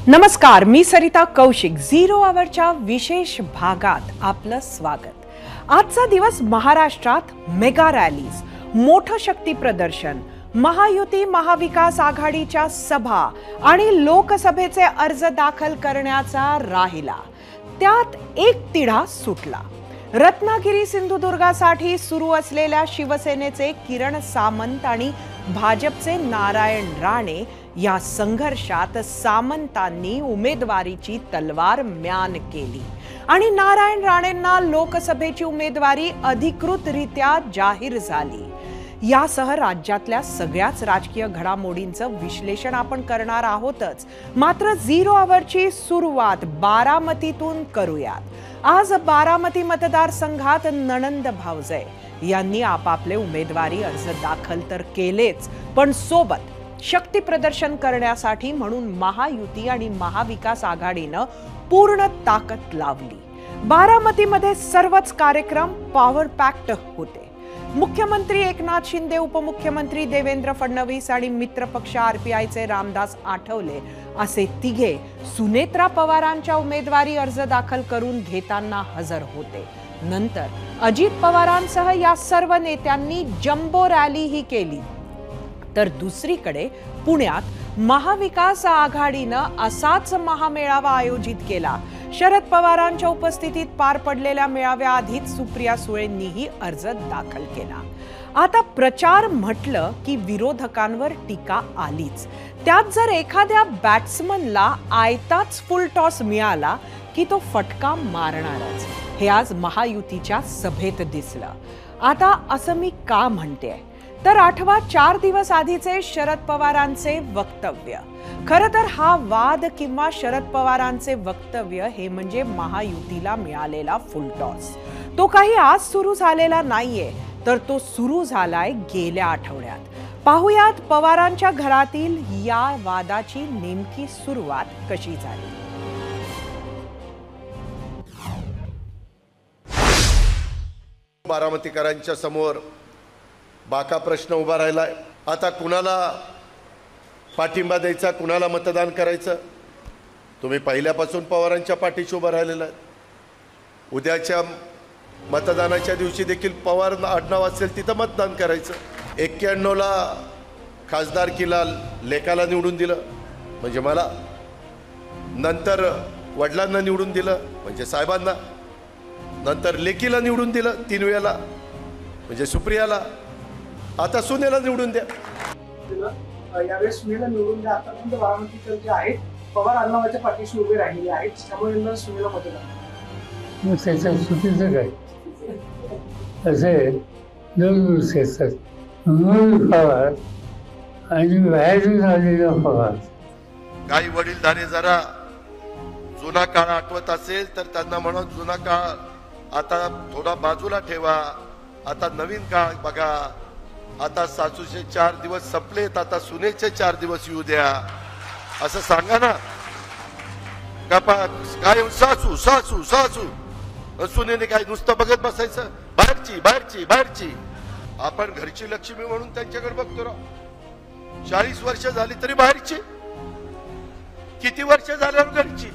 नमस्कार, मी सरिता कौशिक. झिरो आवरच्या विशेष भागात आपलं स्वागत. आजचा दिवस महाराष्ट्रात मेगा रॅलीज, मोठं शक्ती प्रदर्शन, महायुती महाविकास आघाडीच्या सभा आणि लोकसभेचे अर्ज दाखल करण्याचा राहिला. त्यात एक तिढा सुटला. रत्नागिरी सिंधुदुर्गासाठी सुरू असलेल्या शिवसेनेचे किरण सामंत आणि भाजपचे नारायण राणे या संघर्षात सामंतांनी उमेदवारीची तलवार म्यान केली आणि नारायण राणेंना लोकसभेची उमेदवारी अधिकृतरित्या जाहीर झाली. यासह राज्यातल्या सगळ्याच राजकीय घडामोडींचं विश्लेषण आपण करणार आहोतच. मात्र झिरो आवरची सुरुवात बारामतीतून करूयात. आज बारामती मतदारसंघात नणंद भावजे यांनी आपापले उमेदवारी अर्ज दाखल तर केलेच, पण सोबत शक्ती प्रदर्शन करण्यासाठी म्हणून महायुती आणि महाविकास आघाडीनं पूर्ण ताकद लावली. बारामतीमध्ये सर्वच कार्यक्रम पॉवर पॅक्ड होते. मुख्यमंत्री एकनाथ शिंदे, उपमुख्यमंत्री देवेंद्र फडणवीस आणि मित्रपक्ष आरपीआयचे रामदास आठवले असे तिघे सुनेत्रा पवारांच्या उमेदवारी अर्ज दाखल करून घेताना हजर होते. नंतर अजित पवारांसह या सर्व नेत्यांनी जम्बो रॅलीही केली. तर दुसरीकडे पुण्यात महाविकास आघाडीनं असाच महामेळावा आयोजित केला. शरद पवारांच्या उपस्थितीत पार पडलेल्या मेळाव्याआधीच सुप्रिया सुळेंनीही अर्ज दाखल केला. आता प्रचार म्हटलं की विरोधकांवर टीका आलीच. त्यात जर एखाद्या बॅट्समनला आयताच फुल टॉस मिळाला की तो फटका मारणारच. हे आज महायुतीच्या सभेत दिसलं. आता असं मी का म्हणते तर आठवा 4 दिवस आधीचे शरद पवारांचे वक्तव्य. खरं तर हा वाद किंवा शरद पवारांचे वक्तव्य हे म्हणजे महायुतीला मिळालेला फुल टॉस. तो काही आज सुरू झालेला नाहीये, तर तो सुरू झालाय गेल्या आठवड्यात. पाहुयात पवारांच्या घरातील या वादाची नेमकी सुरुवात कशी झाली. बारामतीकरांच्या समोर बाका प्रश्न उभा राहिलाय. आता कुणाला पाठिंबा द्यायचा, कुणाला मतदान करायचं. तुम्ही पहिल्यापासून पवारांच्या पाठीशी उभा राहिलेला आहे. उद्याच्या मतदानाच्या दिवशी देखील पवार आडनाव असेल तिथं मतदान करायचं. 91ला खासदारकीला लेकाला निवडून दिलं म्हणजे मला, नंतर वडिलांना निवडून दिलं म्हणजे साहेबांना, नंतर लेकीला निवडून दिलं 3 वेळेला म्हणजे सुप्रियाला, आता सुनेला निवडून द्या. यावेळेस सुनेला निवडून द्या. आतापर्यंत बारामतीकर जे आहेत पवार आडनावाच्या पाठीशी उभे राहिलेले आहेत, त्यामुळे सुनेला मतदान. त्याच्यात चुकीचं काय असे दोन गोष्टी असतात. मूळ पवार आणि बाहेरून आलेला पवार. काही वडीलधारे जरा जुना काळ आठवत असेल तर त्यांना म्हणा जुना काळ आता थोडा बाजूला ठेवा, आता नवीन काळ बघा. आता सासूचे 4 दिवस संपलेत, आता सुनेचे 4 दिवस येऊ द्या असं सांगा ना. काय सासू सासू सासू सुनेने काय नुसतं बघत बसायचं. बाहेरची बाहेरची बाहेरची. आपण घरची लक्ष्मी म्हणून त्यांच्याकडे बघतो राव. 40 वर्ष झाली तरी बाहेरची. किती वर्ष झाल्यावर घरची.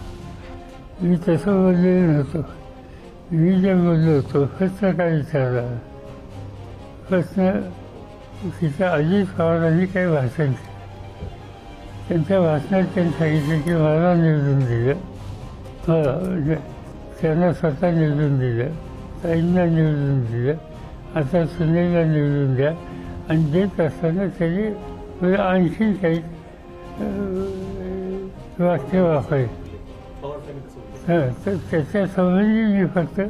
मी तसं बोललेलं नव्हतो. मी जे बोललो होतो प्रश्न काय विचारला. प्रश्न तिथं अजित पवारांनी काही भाषण केलं. त्यांच्या भाषणात त्यांनी सांगितलं की मला निवडून दिलं, म्हणजे त्यांना स्वतः निवडून दिलं, ताईंना निवडून दिलं, आता सुनेला निवडून द्या. आणि देत असताना त्यांनी आणखीन काही वाक्य वापरले. तर त्याच्या संबंधी मी फक्त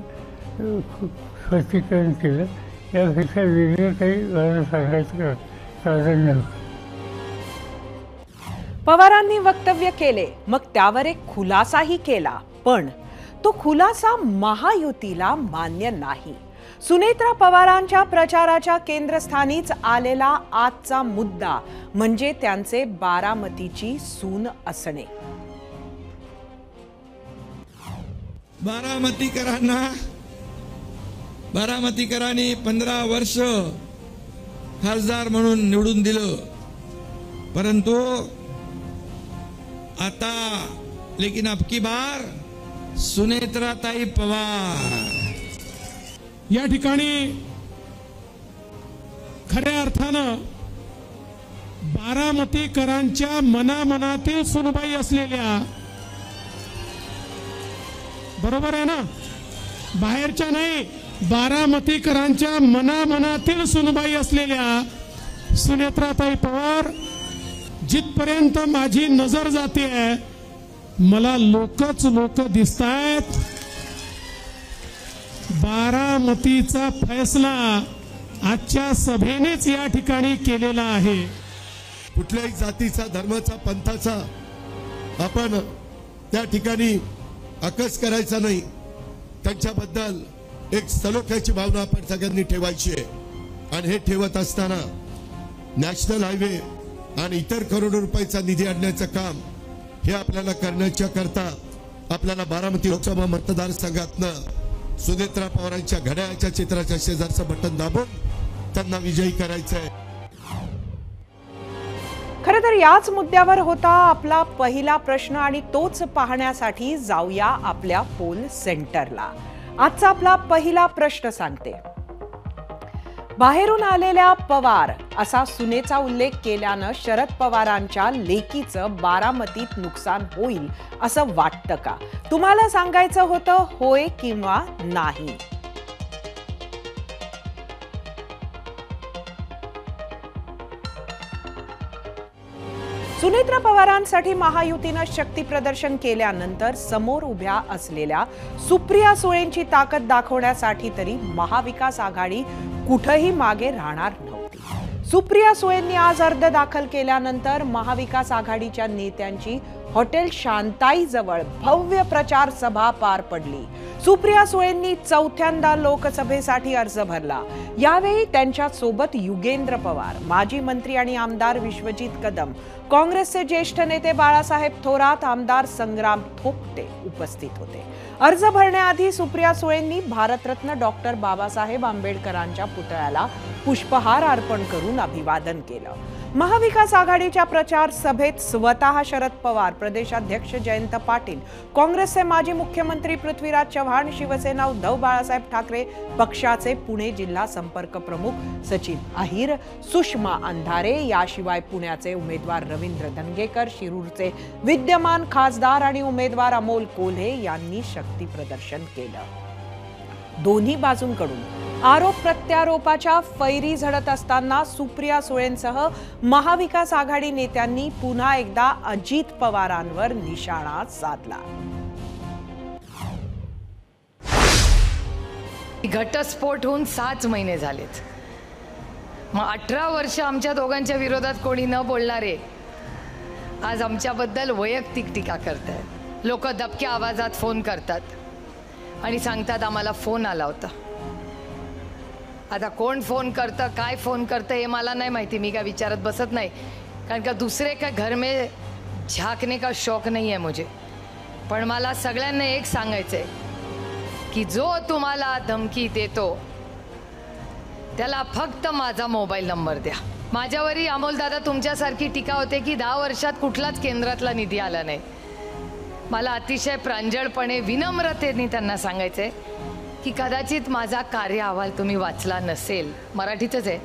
स्पष्टीकरण केलं. यापेक्षा वेगळं काही मला सांगायचं साधन नव्हतं. पवारांनी वक्तव्य केले, मग त्यावर एक खुलासाही केला, पण तो खुलासा महायुतीला मान्य नाही. सुनेत्रा पवारांच्या प्रचाराच्या केंद्रस्थानीच आलेला आजचा मुद्दा म्हणजे त्यांचे बारामतीची सून असणे. बारामतीकरांनी 15 वर्ष खासदार म्हणून निवडून दिलं, परंतु आता लेकिन अब की बार सुनेत्राताई पवार। या ठिकाणी खऱ्या अर्थानं बारामतीकरांच्या मनामनातील सुनबाई असलेल्या, बरोबर आहे ना, बाहेरच्या नाही, बारामतीकरांच्या मनामनातील सुनबाई असलेल्या सुनेत्राताई पवार जिथपर्यंत माझी नजर जाते, मला लोकच लोक दिसतायत। बारामतीचा फैसला आजच्या सभेनेच या ठिकाणी केलेला आहे। कुठल्याही जातीचा, धर्माचा, पंथाचा आपण त्या ठिकाणी अकस करायचा नाही। त्यांच्याबद्दल एक सलोख्याची भावना आपण सगळ्यांनी ठेवायची आहे। आणि हे ठेवत असताना नॅशनल हायवे आणि इतर करोडो रुपयाचा निधी आणण्याचं काम हे आपल्याला करण्याच्या करता आपल्याला बारामती लोकसभा मतदारसंघातनं सुनेत्रा पवारांच्या घड्याळाच्या चित्राच्या शेजारचं बटन दाबून त्यांना विजयी करायचं आहे। खरं तर याच मुद्द्यावर होता आपला पहिला प्रश्न आणि तोच पाहण्यासाठी जाऊया आपल्या पोल सेंटरला। आजचा आपला पहिला प्रश्न सांगते, बाहेरून आलेल्या पवार असा सुनेचा उल्लेख केल्यानं शरद पवारांच्या लेकीचं बारामतीत नुकसान होईल असं वाटतं का? तुम्हाला सांगायचं होतं होय किंवा नाही? सुनेत्रा पवारांसाठी महायुतीनं शक्ती प्रदर्शन केल्यानंतर समोर उभ्या असलेल्या सुप्रिया सुळेंची ताकद दाखवण्यासाठी तरी महाविकास आघाडी कुठेही मागे राहणार नव्हती। सुप्रिया सुळेंनी आज अर्ज दाखल केल्यानंतर महाविकास आघाडीच्या नेत्यांची हॉटेल शांताई जवळ भव्य प्रचार सभा पार पडली। सुप्रिया सुळेंनी चौथ्यांदा लोकसभेसाठी अर्ज भरला। यावेळी त्यांच्या सोबत युगेंद्र पवार, माजी मंत्री आणि आमदार विश्वजित कदम, काँग्रेसचे ज्येष्ठ नेते बाळासाहेब थोरात, आमदार संग्राम थोपटे उपस्थित होते। अर्ज भरण्याआधी सुप्रिया सुळेंनी भारतरत्न डॉक्टर बाबासाहेब आंबेडकरांच्या पुतळ्याला पुष्पहार अर्पण करून अभिवादन केलं। महाविकास आघाडीच्या प्रचार सभेत स्वतः शरद पवार, प्रदेशाध्यक्ष जयंत पाटील, काँग्रेसचे माजी मुख्यमंत्री पृथ्वीराज चव्हाण, शिवसेना उद्धव बाळासाहेब ठाकरे पक्षाचे पुणे जिल्हा संपर्क प्रमुख सचिन अहिर, सुषमा अंधारे, याशिवाय पुण्याचे उमेदवार रवींद्र धनगेकर, शिरूरचे विद्यमान खासदार आणि उमेदवार अमोल कोल्हे यांनी शक्ती प्रदर्शन केलं। दोन्ही बाजूंकडून आरोप प्रत्यारोपाच्या फैरी झडत असताना सुप्रिया सुळेंसह महाविकास आघाडी नेत्यांनी पुन्हा एकदा अजित पवारांवर निशाणा साधला। घटस्फोट होऊन 6 महिने झालेत, मग 18 वर्ष आमच्या दोघांच्या विरोधात कोणी न बोलणारे आज आमच्याबद्दल वैयक्तिक टीका करतायत। लोक दबक्या आवाजात फोन करतात आणि सांगतात आम्हाला फोन आला होता। आता कोण फोन करतं, काय फोन करतं हे मला नाही माहिती, मी काय विचारत बसत नाही, कारण का दुसरे का घर में झांकने का शौक नहीं है मुझे। पण मला सगळ्यांना एक सांगायचं आहे की जो तुम्हाला धमकी देतो त्याला फक्त माझा मोबाईल नंबर द्या। माझ्यावरही अमोलदादा तुमच्यासारखी टीका होते की 10 वर्षात कुठलाच केंद्रातला निधी आला नाही। मला अतिशय प्रांजळपणे विनम्रतेने त्यांना सांगायचं आहे की कदाचित माझा कार्य अहवाल तुम्ही वाचला नसेल, मराठीतच आहे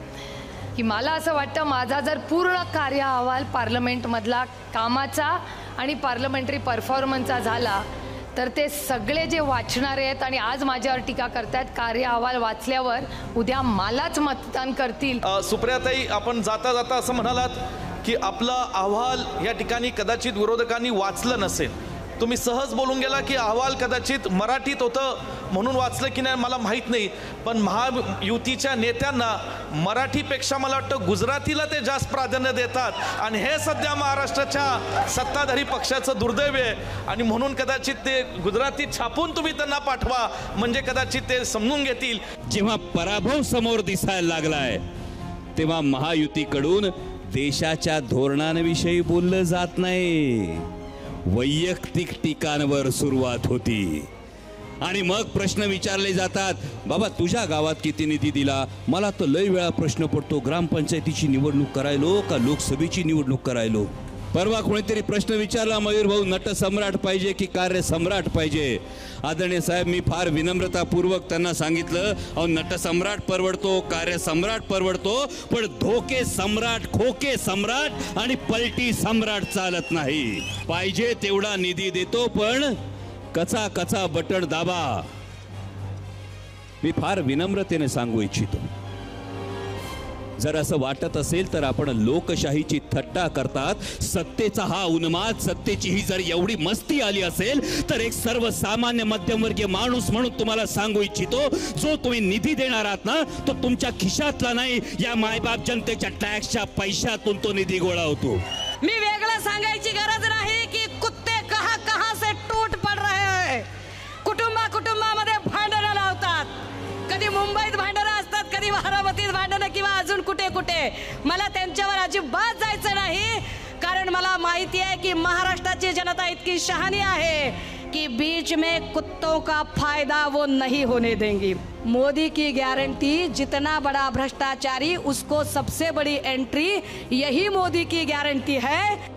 की मला असं वाटतं माझा जर पूर्ण कार्य अहवाल पार्लमेंटमधला कामाचा आणि पार्लमेंटरी परफॉर्मन्सचा झाला तर ते सगळे जे वाचणारे आहेत आणि आज माझ्यावर टीका करतायत, कार्य अहवाल वाचल्यावर उद्या मलाच मतदान करतील। सुप्रियाताई, आपण जाता जाता असं म्हणालात की आपला अहवाल या ठिकाणी कदाचित विरोधकांनी वाचलं नसेल। तुम्ही सहज बोलून गेला की अहवाल कदाचित मराठीत होतं म्हणून वाचलं की नाही मला माहीत नाही, पण महायुतीच्या नेत्यांना मराठीपेक्षा मला वाटतं गुजरातीला ते जास्त प्राधान्य देतात आणि हे सध्या महाराष्ट्राच्या सत्ताधारी पक्षाचं दुर्दैव आहे आणि म्हणून कदाचित ते गुजरातीत छापून तुम्ही त्यांना पाठवा, म्हणजे कदाचित ते समजून घेतील। जेव्हा पराभव समोर दिसायला लागलाय तेव्हा महायुतीकडून देशाच्या धोरणांविषयी बोललं जात नाही, वैयक्तिक टीकांवर सुरुवात होती आणि मग प्रश्न विचारले जातात, बाबा तुझ्या गावात किती निधी दिला? मला तर लय वेळा प्रश्न पडतो, ग्रामपंचायतीची निवडणूक करायलो का लोकसभेची निवडणूक करायलो? परवा कोणीतरी प्रश्न विचारला, मयूर भाऊ नट सम्राट पाहिजे की कार्य सम्राट पाहिजे? आदरणीय साहेब, मी फार विनम्रतापूर्वक त्यांना सांगितलं, अहो नट सम्राट परवडतो, कार्य सम्राट परवडतो, पण धोके सम्राट, खोके सम्राट आणि पलटी सम्राट चालत नाही. पाहिजे तेवढा निधी देतो, पण कचा कचा बटन दाबा. मी फार विनम्रतेने सांगू इच्छितो, जर असं वाटत असेल तर आपण लोकशाहीची थट्टा करतात. सत्तेचा हा उन्माद, सत्तेची ही जर एवढी मस्ती आली असेल तर एक सर्वसामान्य मध्यमवर्गीय माणूस म्हणून तुम्हाला सांगू इच्छितो, जो तुम्ही निधी देणार आहात ना, तो तुमच्या खिशातला नाही, या मायबाप जनतेच्या टॅक्सच्या पैशातून तो निधी गोळा होतो. मी वेगळं सांगायची गरज नाही की कुत्ते कहां से टूट पड रहे हैं. कुटुंबामध्ये भांडणं लावतात, कधी मुंबईत भांडणं असतात, कधी बारामतीत भांडणं किंवा अजून कुठे कुठे. मला त्यांच्यावर अजिबात जायचं नाही, कारण मला माहिती आहे की महाराष्ट्राची जनता इतकी शहाणी आहे कि बीच में कुत्तों का फायदा वो नहीं होने देंगी. मोदी की गारंटी, जितना बड़ा भ्रष्टाचारी उसको सबसे बड़ी एंट्री, यही मोदी की गारंटी है.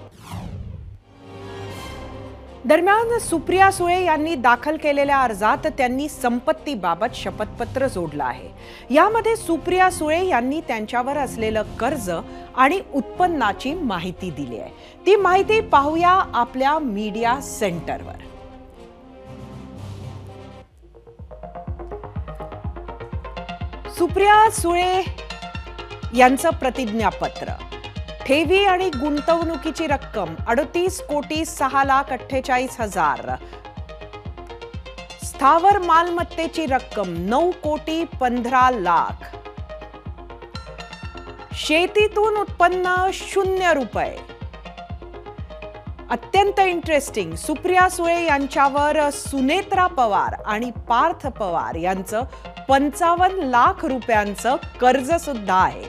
दरम्यान सुप्रिया सुळे यांनी दाखल केलेल्या अर्जात त्यांनी संपत्तीबाबत शपथपत्र जोडलं आहे. यामध्ये सुप्रिया सुळे यांनी त्यांच्यावर असलेलं कर्ज आणि उत्पन्नाची माहिती दिली आहे. ती माहिती पाहूया आपल्या मीडिया सेंटरवर. सुप्रिया सुळे यांचं प्रतिज्ञापत्र. ठेवी आणि गुंतवणुकीची रक्कम 38,06,48,000. स्थावर मालमत्तेची रक्कम 9,15,00,000. शेतीतून उत्पन्न 0 रुपये. अत्यंत इंटरेस्टिंग, सुप्रिया सुळे यांच्यावर सुनेत्रा पवार आणि पार्थ पवार यांचं 55 लाख रुपयांचं कर्ज सुद्धा आहे.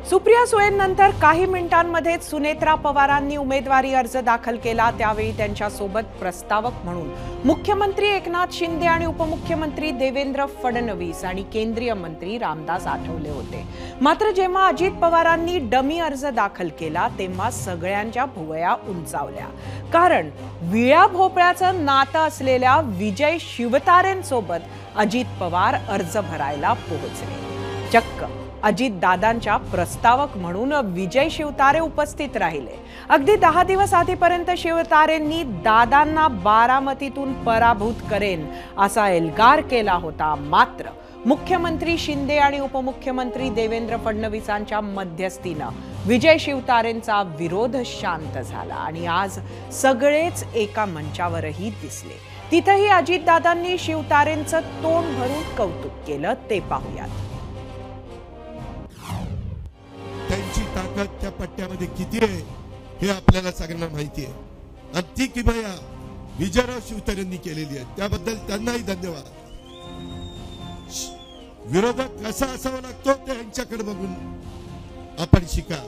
सुप्रिया सुळेंनंतर काही मिनिटांमध्येच सुनेत्रा पवारांनी उमेदवारी अर्ज दाखल केला. त्यावेळी त्यांच्यासोबत प्रस्तावक म्हणून मुख्यमंत्री एकनाथ शिंदे आणि उपमुख्यमंत्री देवेंद्र फडणवीस आणि केंद्रीय मंत्री रामदास आठवले होते. मात्र जेव्हा अजित पवारांनी डमी अर्ज दाखल केला तेव्हा सगळ्यांच्या भुवया उंचावल्या, कारण विळ्या भोपळ्याचं नातं असलेल्या विजय शिवतारेंसोबत अजित पवार अर्ज भरायला पोहोचले. चक्क अजितदादांच्या प्रस्तावक म्हणून विजय शिवतारे उपस्थित राहिले. अगदी 10 दिवस आधीपर्यंत शिवतारेंनी दादांना बारामतीतून पराभूत करेन असा एल्गार केला होता. मात्र मुख्यमंत्री शिंदे आणि उपमुख्यमंत्री देवेंद्र फडणवीसांच्या मध्यस्थीनं विजय शिवतारेंचा विरोध शांत झाला आणि आज सगळेच एका मंचावरही दिसले. तिथेही अजितदादांनी शिवतारेंचं तोंड भरून कौतुक केलं, ते पाहूयात. त्यांची ताकद त्या पट्ट्यामध्ये किती आहे हे आपल्याला सगळ्यांना माहिती आहे, आणि ती किमया विजयराव शिवतारेंनी केलेली आहे. त्याबद्दल त्यांनाही धन्यवाद. विरोधक कसा असावा लागतो ते यांच्याकडे बघून आपण शिका,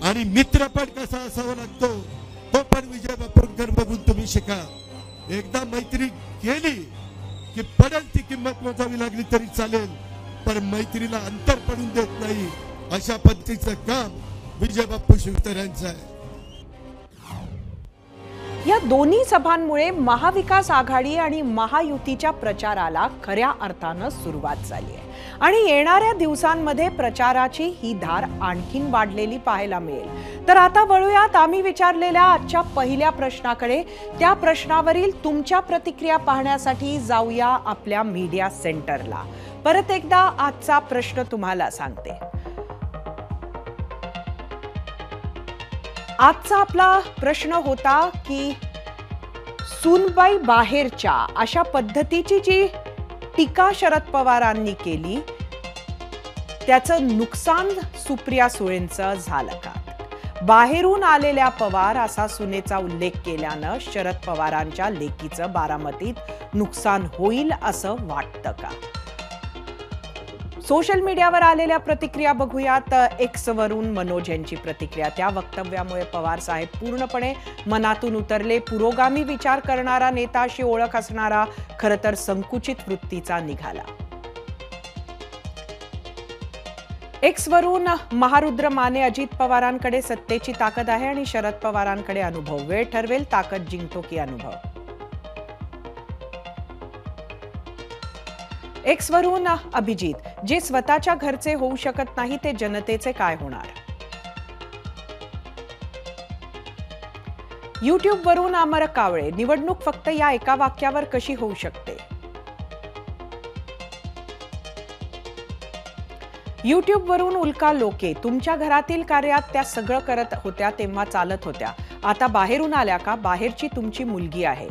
आणि मित्र पण कसा असावा लागतो तो पण विजय बापूंकडे बघून तुम्ही शिका. एकदा मैत्री केली की पडेल ती किंमत मोजावी लागली तरी चालेल, पण मैत्रीला अंतर पडून देत नाही, अशा पद्धतीचं काम विजय बापू शिवतारेंचं आहे. या दोन्ही सभांमुळे महाविकास आघाडी आणि महायुतीच्या प्रचाराला खऱ्या अर्थानं सुरुवात झाली आहे आणि येणाऱ्या दिवसांमध्ये प्रचाराची ही धार आणखीन वाढलेली पाहायला मिळेल. तर आता वळूयात आम्ही विचारलेल्या आजच्या पहिल्या प्रश्नाकडे. त्या प्रश्नावरील तुमच्या प्रतिक्रिया पाहण्यासाठी जाऊया आपल्या मीडिया सेंटरला. परत एकदा आजचा प्रश्न तुम्हाला सांगते. आजचा आपला प्रश्न होता की सूनबाई बाहेरच्या अशा पद्धतीची जी टीका शरद पवारांनी केली त्याचं नुकसान सुप्रिया सुळेंचं झालं का? बाहेरून आलेल्या पवार असा सुनेचा उल्लेख केल्यानं शरद पवारांच्या लेकीचं बारामतीत नुकसान होईल असं वाटतं का? सोशल मीडियावर आलेल्या प्रतिक्रिया बघूयात. एक्स वरून मनोज यांची प्रतिक्रिया. त्या वक्तव्यामुळे पवार साहेब पूर्णपणे मनातून उतरले. पुरोगामी विचार करणारा नेता अशी ओळख असणारा खरं तर संकुचित वृत्तीचा निघाला. एक्सवरून महारुद्र माने, अजित पवारांकडे सत्तेची ताकद आहे आणि शरद पवारांकडे अनुभव. वेळ ठरवेल ताकद जिंकतो की अनुभव. एक्सवरून अभिजित, जे स्वतःच्या घरचे होऊ शकत नाही ते जनतेचे काय होणार. युट्यूबवरून अमर कावळे, निवडणूक फक्त या एका वाक्यावर कशी होऊ शकते. युट्यूबवरून उल्का लोके, तुमच्या घरातील कार्यात त्या सगळं करत होत्या तेव्हा चालत होत्या, आता बाहेरून आल्या का, बाहेरची तुमची मुलगी आहे.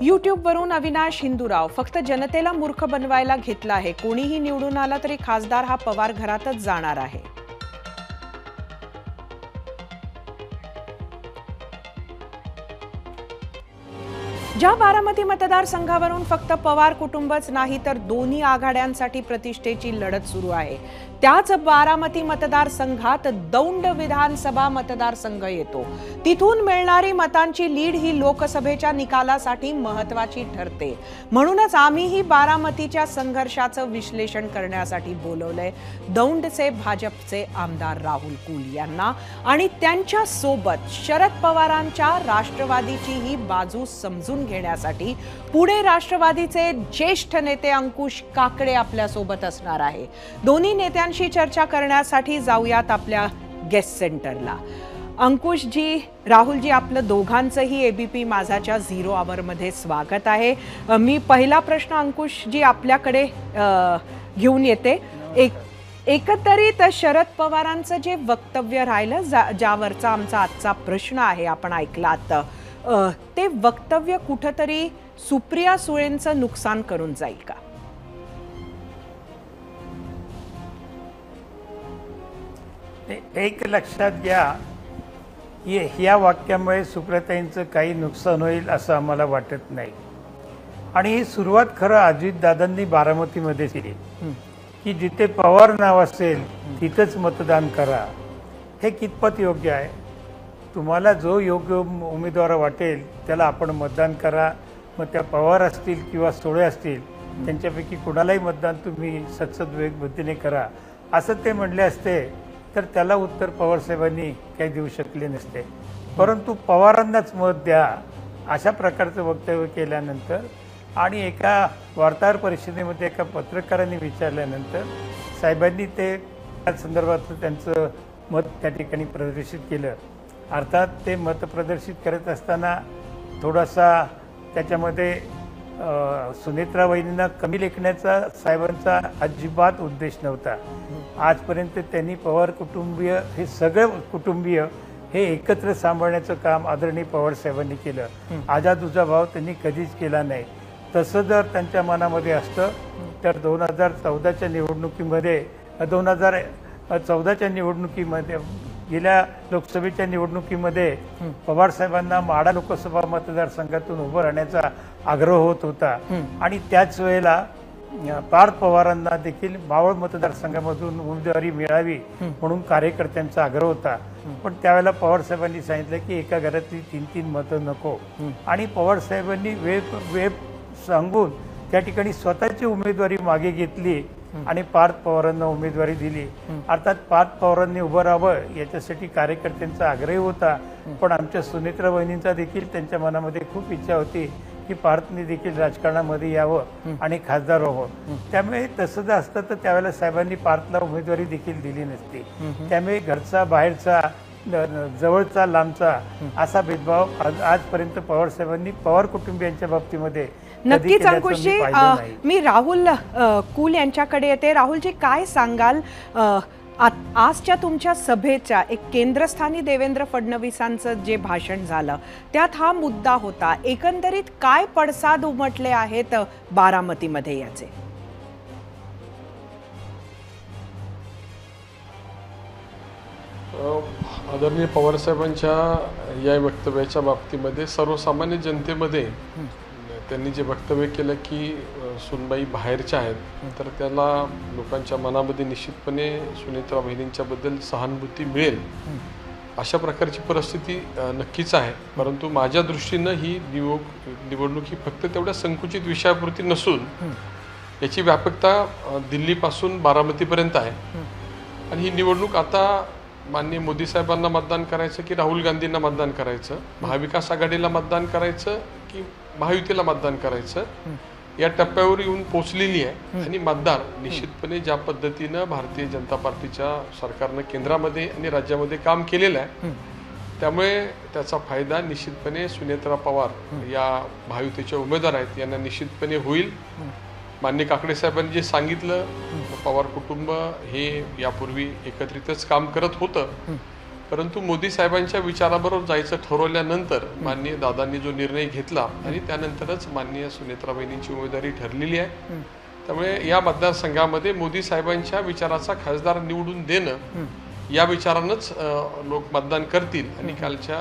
युट्यूबवरून अविनाश हिंदूराव, फक्त जनतेला मूर्ख बनवायला घेतला आहे, कोणीही निवडून आला तरी खासदार हा पवार घरातच जाणार आहे. ज्या बारामती मतदारसंघावरून फक्त पवार कुटुंबच नाही तर दोन्ही आघाड्यांसाठी प्रतिष्ठेची लढत सुरू आहे, त्याच बारामती मतदारसंघात दौंड विधानसभा मतदारसंघ येतो. तिथून मिळणारी मतांची लीड ही लोकसभेच्या निकालासाठी महत्त्वाची ठरते. म्हणूनच आम्हीही बारामतीच्या संघर्षाचं विश्लेषण करण्यासाठी बोलवलंय दौंडचे भाजपचे आमदार राहुल कुल यांना आणि त्यांच्या सोबत शरद पवारांच्या राष्ट्रवादीची ही बाजू समजून घेण्यासाठी पुणे राष्ट्रवादीचे ज्येष्ठ नेते अंकुश काकडे आपल्या सोबत असणार आहे. दोन्ही नेत्यांशी चर्चा करण्यासाठी जाऊयात आपल्या गेस्ट सेंटरला. अंकुशजी, राहुलजी, आपलं दोघांचंही एबीपी माझाच्या 0 आवरमध्ये स्वागत आहे. मी पहिला प्रश्न अंकुशजी आपल्याकडे घेऊन येते. एकंदरीत शरद पवारांचं जे वक्तव्य राहिलं, ज्यावरचा आमचा आजचा प्रश्न आहे, आपण ऐकलात, ते वक्तव्य कुठंतरी सुप्रिया सुळेंचं नुकसान करून जाईल का. एक लक्षात घ्या, ह्या वाक्यामुळे सुप्रियाताईंचं काही नुकसान होईल असं आम्हाला वाटत नाही. आणि ही सुरुवात खरं अजितदादांनी बारामतीमध्ये केली की जिथे पवार नाव असेल तिथंच मतदान करा. हे कितपत योग्य आहे. तुम्हाला जो योग्य उमेदवार वाटेल त्याला आपण मतदान करा. मग त्या पवार असतील किंवा सुळे असतील, त्यांच्यापैकी कुणालाही मतदान तुम्ही सत्सद बुद्धीने करा असं ते म्हणले असते तर त्याला उत्तर पवारसाहेबांनी काही देऊ शकले नसते. परंतु पवारांनाच मत द्या अशा प्रकारचं वक्तव्य केल्यानंतर आणि एका वार्ताहर परिषदेमध्ये एका पत्रकारांनी विचारल्यानंतर साहेबांनी ते त्या संदर्भात त्यांचं मत त्या ठिकाणी प्रदर्शित केलं. अर्थात ते मत प्रदर्शित करत असताना थोडासा त्याच्यामध्ये सुनेत्रा वहिनींना कमी लेखण्याचा साहेबांचा अजिबात उद्देश नव्हता. आजपर्यंत त्यांनी पवार कुटुंबीय हे सगळे कुटुंबीय हे एकत्र सांभाळण्याचं काम आदरणीय पवार साहेबांनी केलं. आजादुजा भाव त्यांनी कधीच केला नाही. तसं जर त्यांच्या मनामध्ये असतं तर 2014च्या निवडणुकीमध्ये 2014च्या निवडणुकीमध्ये गेल्या लोकसभेच्या निवडणुकीमध्ये पवार साहेबांना माढा लोकसभा मतदारसंघातून उभं राहण्याचा आग्रह होत होता आणि त्याच वेळेला पार्थ पवारांना देखील मावळ मतदारसंघामधून उमेदवारी मिळावी म्हणून कार्यकर्त्यांचा आग्रह होता. पण त्यावेळेला पवार साहेबांनी सांगितलं की एका घरातली 3-3 मतं नको आणि पवार साहेबांनी वेळ सांगून त्या ठिकाणी स्वतःची उमेदवारी मागे घेतली आणि पार्थ पवारांना उमेदवारी दिली. अर्थात पार्थ पवारांनी उभं राहावं याच्यासाठी कार्यकर्त्यांचा आग्रह होता. पण आमच्या सुनेत्रा वहिनींचा देखील त्यांच्या मनामध्ये खूप इच्छा होती की पार्थने देखील राजकारणामध्ये यावं आणि खासदार व्हावं. त्यामुळे तसं जर असतं तर त्यावेळेला साहेबांनी पार्थला उमेदवारी देखील दिली नसती. त्यामुळे घरचा बाहेरचा जवळचा लांबचा असा भेदभाव आजपर्यंत पवार साहेबांनी पवार कुटुंबियांच्या बाबतीमध्ये नक्कीच. अंकुशजी, मी राहुल कुल यांच्याकडे येते. राहुलजी, काय सांगाल आजच्या तुमच्या सभेच्या एक केंद्रस्थानी देवेंद्र फडणवीसांचं जे भाषण झालं त्यात हा मुद्दा होता. एकंदरीत काय पडसाद उमटले आहेत बारामतीमध्ये याचे? आदरणीय पवारसाहेबांच्या या वक्तव्याच्या बाबतीमध्ये सर्वसामान्य जनतेमध्ये त्यांनी जे वक्तव्य केलं की सुनबाई बाहेरच्या आहेत, तर त्याला लोकांच्या मनामध्ये निश्चितपणे सुनेत्रा बहिणींच्याबद्दल सहानुभूती मिळेल अशा प्रकारची परिस्थिती नक्कीच आहे. परंतु माझ्या दृष्टीनं ही निवडणूक ही फक्त तेवढ्या संकुचित विषयापुरती नसून याची व्यापकता दिल्लीपासून बारामतीपर्यंत आहे आणि ही निवडणूक आता माननीय मोदी साहेबांना मतदान करायचं की राहुल गांधींना मतदान करायचं, महाविकास आघाडीला मतदान करायचं की महायुतीला मतदान करायचं, या टप्प्यावर येऊन पोचलेली आहे. आणि मतदार निश्चितपणे ज्या पद्धतीनं भारतीय जनता पार्टीच्या सरकारनं केंद्रामध्ये आणि राज्यामध्ये काम केलेलं आहे त्यामुळे त्याचा फायदा निश्चितपणे सुनेत्रा पवार या महायुतीच्या उमेदवार आहेत यांना निश्चितपणे होईल. माननीय काकडे साहेबांनी जे सांगितलं, पवार कुटुंब हे यापूर्वी एकत्रितच काम करत होतं, परंतु मोदी साहेबांच्या विचाराबरोबर जायचं ठरवल्यानंतर माननीय दादांनी जो निर्णय घेतला आणि त्यानंतरच माननीय सुनेत्राबाईंची उमेदवारी ठरलेली आहे. त्यामुळे या मतदारसंघामध्ये मोदी साहेबांच्या विचाराचा खासदार निवडून देणं या विचारानंच लोक मतदान करतील आणि कालच्या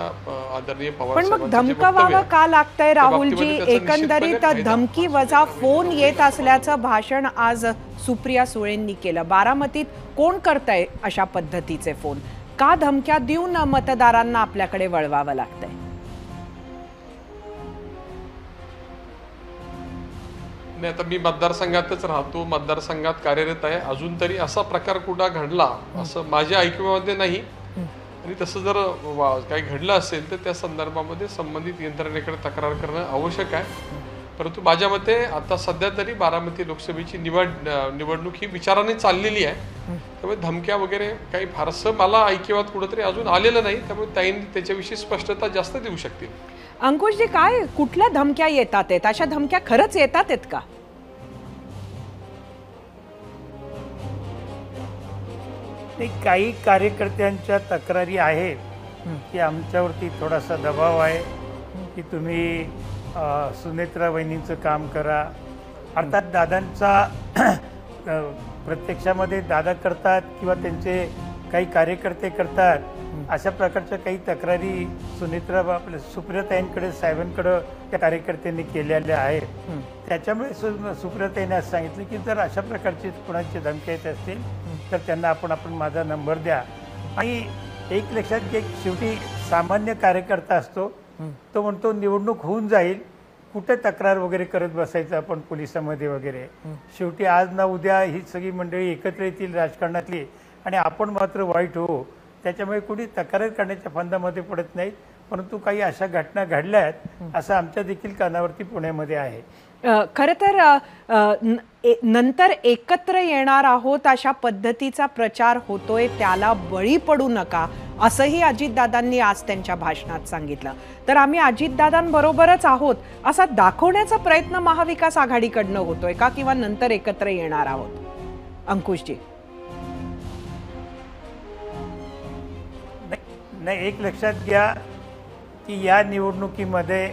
आदरणीय पवार पण मग धमकावावं का लागतंय राहुलजी? एकंदरीत धमकी वजा फोन येत असल्याचं भाषण आज सुप्रिया सुळेंनी केलं. बारामतीत कोण करतंय अशा पद्धतीचे फोन? का धमक्या देऊन मतदारांना आपल्याकडे वळवावं लागतंय? नाही, आता मी मतदारसंघातच राहतो, मतदारसंघात कार्यरत आहे. अजून तरी असा प्रकार कुठं घडला असं माझ्या ऐकण्यामध्ये नाही. आणि तसं जर काही घडलं असेल तर त्या संदर्भामध्ये संबंधित यंत्रणेकडे तक्रार करणं आवश्यक आहे. परंतु माझ्या मते आता सध्या तरी बारामती लोकसभेची निवडणूक ही विचाराने चाललेली आहे. त्यामुळे धमक्या वगैरे काही फारसं मला ऐकिवात कुठंतरी अजून आलेलं नाही. त्यामुळे ताईंनी त्याच्याविषयी स्पष्टता जास्त देऊ शकतील. अंकुशजी, काय कुठल्या धमक्या येतात आहेत? अशा धमक्या खरंच येतात आहेत का? काही कार्यकर्त्यांच्या तक्रारी आहेत की आमच्यावरती थोडासा दबाव आहे की तुम्ही सुनेत्रा वहिनींचं काम करा. अर्थात दादांचा प्रत्यक्षामध्ये दादा करतात किंवा त्यांचे काही कार्यकर्ते करतात, अशा प्रकारच्या काही तक्रारी सुप्रियाताईंकडे साहेबांकडे त्या कार्यकर्त्यांनी केलेल्या आहेत. त्याच्यामुळे सुप्रियाताईंनी असं सांगितलं की जर अशा प्रकारची कोणाची धमकी येत असतील तर त्यांना आपण माझा नंबर द्या. आणि एक लक्षात घे, शेवटी सामान्य कार्यकर्ता असतो, तो म्हणतो निवडणूक होऊन जाईल, कुठे तक्रार वगैरे करत बसायचं आपण पोलिसांमध्ये वगैरे. शेवटी आज ना उद्या ही सगळी मंडळी एकत्र येतील राजकारणातली आणि आपण मात्र वाईट हो. त्याच्यामुळे कुणी तक्रार करण्याच्या फंदामध्ये पडत नाहीत. परंतु काही अशा घटना घडल्या आहेत असं आमच्या देखील कानावरती पुण्यामध्ये आहे. खरं तर नंतर एकत्र येणार आहोत अशा पद्धतीचा प्रचार होतोय, त्याला बळी पडू नका असंही अजितदादांनी आज त्यांच्या भाषणात सांगितलं. तर आम्ही अजितदादांबरोबरच आहोत असा दाखवण्याचा प्रयत्न महाविकास आघाडीकडनं होतोय का, किंवा नंतर एकत्र येणार आहोत? अंकुशजी. नाही, एक लक्षात घ्या की या निवडणुकीमध्ये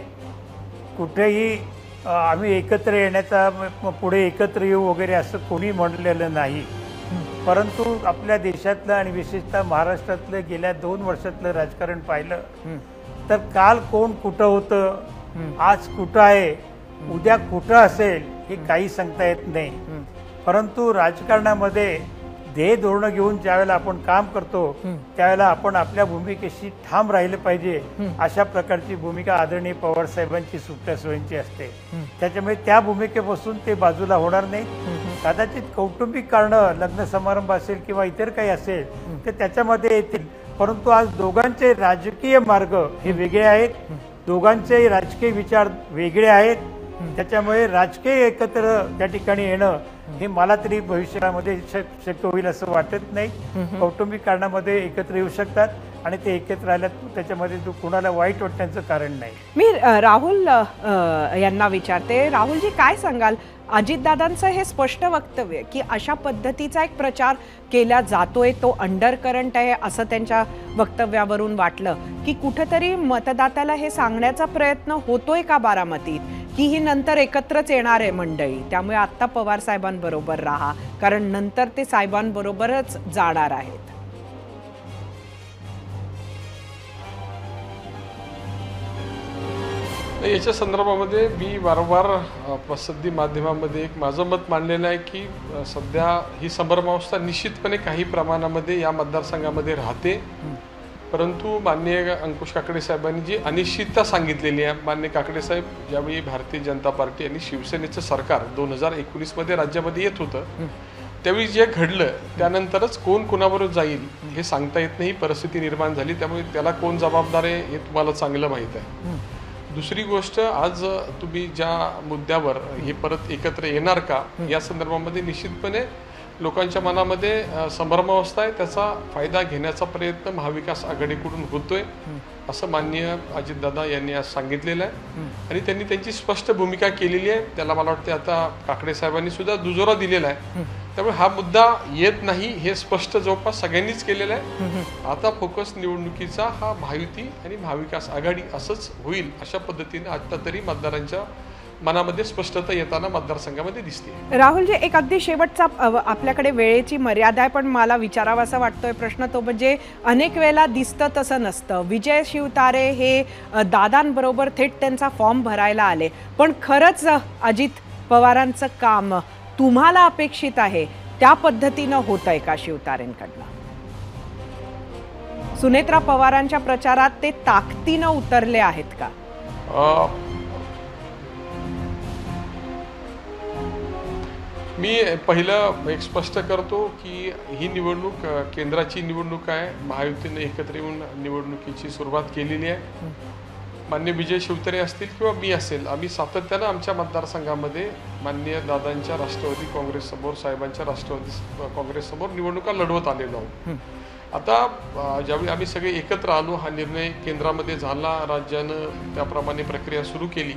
कुठेही आम्ही एकत्र येण्याचा पुढे एकत्र येऊ वगैरे असं कोणी म्हणलेलं नाही. परंतु आपल्या देशातलं आणि विशेषतः महाराष्ट्रातलं गेल्या 2 वर्षातलं राजकारण पाहिलं तर काल कोण कुठं होतं, आज कुठं आहे, उद्या कुठं असेल हे काही सांगता येत नाही. परंतु राजकारणामध्ये ध्येय धोरणं घेऊन ज्यावेळेला आपण काम करतो त्यावेळेला आपण आपल्या भूमिकेशी ठाम राहिलं पाहिजे. अशा प्रकारची भूमिका आदरणीय पवार साहेबांची, सुप्रिया सुळेंची असते. त्याच्यामुळे त्या भूमिकेपासून ते बाजूला होणार नाही. कदाचित कौटुंबिक कारणं, लग्न समारंभ असेल किंवा इतर काही असेल ते त्याच्यामध्ये येतील. परंतु आज दोघांचे राजकीय मार्ग हे वेगळे आहेत, दोघांचे राजकीय विचार वेगळे आहेत. त्याच्यामुळे राजकीय एकत्र त्या ठिकाणी येणं हे मला तरी भविष्यामध्ये शक्य होईल असं वाटत नाही. कौटुंबिक कारणामध्ये एकत्र येऊ शकतात आणि ते एकत्र राहिल्यात, त्याच्यामध्ये कुणाला वाईट वाटण्याचं कारण नाही. मी राहुल यांना विचारते. राहुलजी, काय सांगाल? अजितदादांचं हे स्पष्ट वक्तव्य की अशा पद्धतीचा एक प्रचार केला जातोय, तो अंडर करंट आहे असं त्यांच्या वक्तव्यावरून वाटलं की कुठेतरी मतदात्याला हे सांगण्याचा प्रयत्न होतोय का बारामतीत की ही नंतर एकत्रच येणार आहे मंडळी, त्यामुळे आता पवार साहेबांबरोबर राहा, कारण नंतर ते साहेबांबरोबरच जाणार आहेत? याच्या संदर्भामध्ये मी वारंवार प्रसिद्धी माध्यमामध्ये एक माझं मत मांडलेलं आहे की सध्या ही संभ्रमावस्था निश्चितपणे काही प्रमाणामध्ये या मतदारसंघामध्ये राहते. परंतु माननीय अंकुश काकडे साहेबांनी जी अनिश्चितता सांगितलेली आहे, माननीय काकडे साहेब ज्यावेळी भारतीय जनता पार्टी आणि शिवसेनेचं सरकार 2019 मध्ये राज्यामध्ये येत होतं, त्यावेळी जे घडलं त्यानंतरच कोण कोणाबरोबर जाईल हे सांगता येत नाही, परिस्थिती निर्माण झाली. त्यामुळे त्याला कोण जबाबदार आहे हे तुम्हाला चांगलं माहीत आहे. दुसरी गोष्ट, आज तुम्ही ज्या मुद्द्यावर हे परत एकत्र येणार का या संदर्भामध्ये निश्चितपणे लोकांच्या मनामध्ये संभ्रमावस्था आहे. त्याचा फायदा घेण्याचा प्रयत्न महाविकास आघाडीकडून होतोय असं माननीय अजितदादा यांनी आज सांगितलेलं आहे आणि त्यांनी त्यांची स्पष्ट भूमिका केलेली आहे. त्याला मला वाटते आता काकडे साहेबांनी सुद्धा दुजोरा दिलेला आहे. त्यामुळे हा मुद्दा येत नाही हे स्पष्ट जवळपास सगळ्यांनीच केलेलं आहे. आता फोकस निवडणुकीचा हा महायुती आणि महाविकास आघाडी असंच होईल अशा पद्धतीने आता तरी मतदारांच्या मनामध्ये स्पष्टता येताना मतदारसंघामध्ये दिसते. राहुलजी, एक अगदी शेवटचा, आपल्याकडे वेळेची मर्यादा आहे पण मला विचारावा असा वाटतोय प्रश्न, तो म्हणजे अनेक वेळेला दिसतं तसं नसतं. विजय शिवतारे हे दादांबरोबर थेट त्यांचा फॉर्म भरायला आले, पण खरंच अजित पवारांचं काम तुम्हाला अपेक्षित आहे त्या पद्धतीनं होतंय का शिवतारेंकडनं? सुनेत्रा पवारांच्या प्रचारात ते ताकदीनं उतरले आहेत का? मी पहिलं एक स्पष्ट करतो की ही निवडणूक केंद्राची निवडणूक आहे. महायुतीने एकत्र येऊन निवडणुकीची सुरुवात केलेली आहे. माननीय विजय शिवतारे असतील किंवा मी असेल, आम्ही सातत्यानं आमच्या मतदारसंघामध्ये माननीय दादांच्या राष्ट्रवादी काँग्रेससमोर, साहेबांच्या राष्ट्रवादी काँग्रेससमोर निवडणुका लढवत आलेलो आहोत. आता ज्यावेळी आम्ही सगळे एकत्र आलो, हा निर्णय केंद्रामध्ये झाला, राज्यानं त्याप्रमाणे प्रक्रिया सुरू केली.